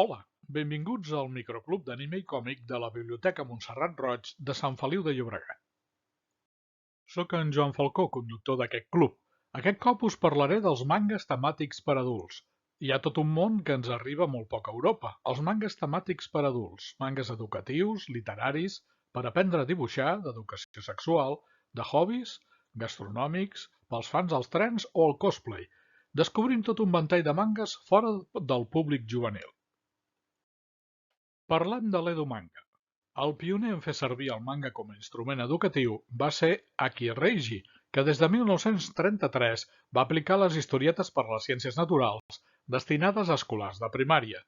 Hola, benvinguts al microclub d'anime i còmic de la Biblioteca Montserrat Roig de Sant Feliu de Llobregat. Soc en Joan Falcó, conductor d'aquest club. Aquest cop us parlaré dels mangues temàtics per adults. Hi ha tot un món que ens arriba molt poc a Europa, els mangues temàtics per adults, mangues educatius, literaris, per aprendre a dibuixar, d'educació sexual, de hobbies, gastronòmics, pels fans dels trens o el cosplay. Descobrim tot un ventall de mangues fora del públic juvenil. Parlem de l'Edu Manga. El pioner en fer servir el manga com a instrument educatiu va ser Aki Reiji, que des de 1933 va aplicar les historietes per les ciències naturals destinades a escolars de primària.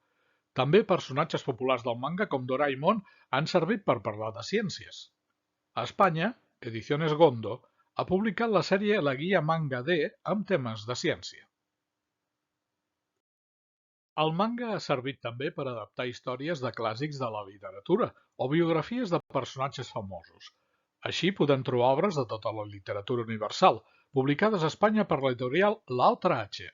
També personatges populars del manga com Doraemon han servit per parlar de ciències. A Espanya, Ediciones Gondo ha publicat la sèrie La Guia Manga D amb temes de ciència. El manga ha servit també per adaptar històries de clàssics de la literatura o biografies de personatges famosos. Així podem trobar obres de tota la literatura universal, publicades a Espanya per l'editorial La Otra H.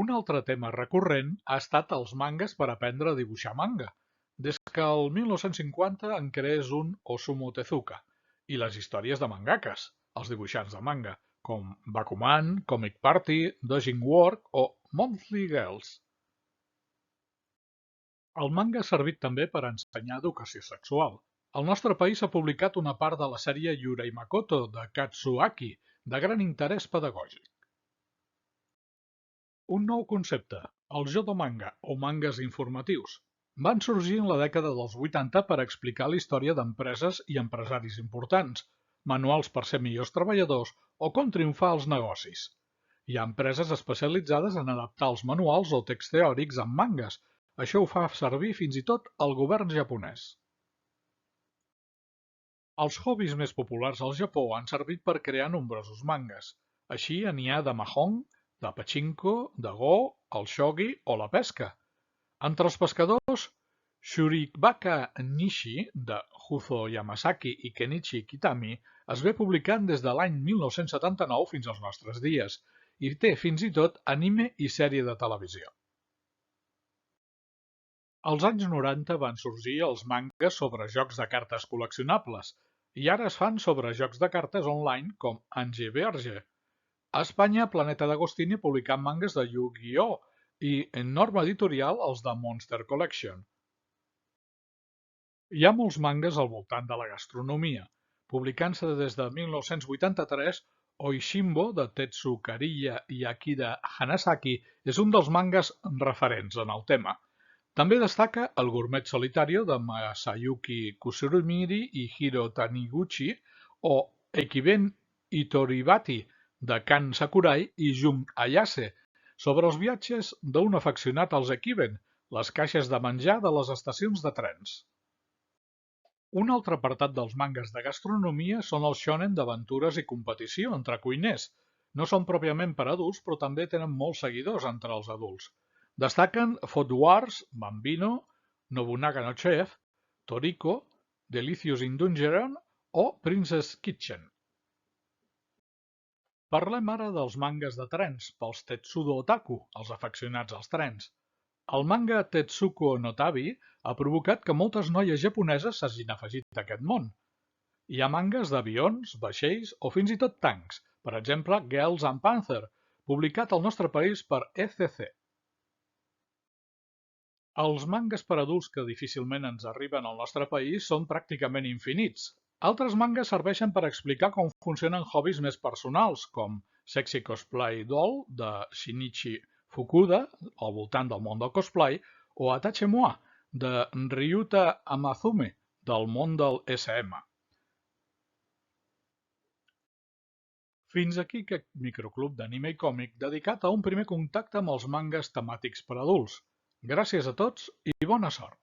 Un altre tema recurrent ha estat els mangues per aprendre a dibuixar manga, des que el 1950 en creés un Osamu Tezuka, i les històries de mangakes, els dibuixants de manga, com Bakuman, Comic Party, Dojin Work o Monthly Girls. El manga ha servit també per ensenyar educació sexual. Al nostre país s'ha publicat una part de la sèrie Yurei Makoto de Katsuaki, de gran interès pedagògic. Un nou concepte, el jodomanga o mangues informatius, van sorgir en la dècada dels 80 per explicar la història d'empreses i empresaris importants, manuals per ser millors treballadors o com triomfar als negocis. Hi ha empreses especialitzades en adaptar els manuals o texts teòrics en mangues. Això ho fa servir fins i tot el govern japonès. Els hobbies més populars al Japó han servit per crear nombrosos mangues. Així n'hi ha de mahjong, de pachinko, de go, el shogi o la pesca. Entre els pescadors, Shurikbaka Nishi, de Juzo Yamasaki i Kenichi Kitami, es ve publicant des de l'any 1979 fins als nostres dies, i té fins i tot anime i sèrie de televisió. Als anys 90 van sorgir els mangues sobre jocs de cartes col·leccionables, i ara es fan sobre jocs de cartes online com Angry Birds. A Espanya, Planeta d'Agostini ha publicat mangues de Yu-Gi-Oh! I en Norma Editorial els de Monster Collection. Hi ha molts mangues al voltant de la gastronomia, publicant-se des de 1983. Oishimbo, de Tetsu Kariya i Akira Hanasaki, és un dels mangues referents en el tema. També destaca El Gourmet Solitario de Masayuki Kusurumiri i Hiro Taniguchi o Ekiben Itoribati de Kan Sakurai i Jun Ayase sobre els viatges d'un afeccionat als Ekiben, les caixes de menjar de les estacions de trens. Un altre apartat dels mangues de gastronomia són els shonen d'aventures i competició entre cuiners. No són pròpiament per adults, però també tenen molts seguidors entre els adults. Destaquen Food Wars, Bambino, Nobunaga no Chef, Toriko, Delicious in Dungeon o Princess Kitchen. Parlem ara dels mangues de trens, pels Tetsudo Otaku, els afeccionats als trens. El manga Tetsuko no Tabi ha provocat que moltes noies japoneses s'hagin afegit a aquest món. Hi ha mangues d'avions, vaixells o fins i tot tancs, per exemple Girls and Panther, publicat al nostre país per ECC. Els mangues per adults que difícilment ens arriben al nostre país són pràcticament infinits. Altres mangues serveixen per explicar com funcionen hobbies més personals, com Sexy Cosplay Doll, de Shinichi Fukuda, al voltant del món del cosplay, o Atache Moi, de Ryuta Amazume, del món del SM. Fins aquí aquest microclub d'anime i còmic dedicat a un primer contacte amb els mangues temàtics per adults. Gràcies a tots i bona sort!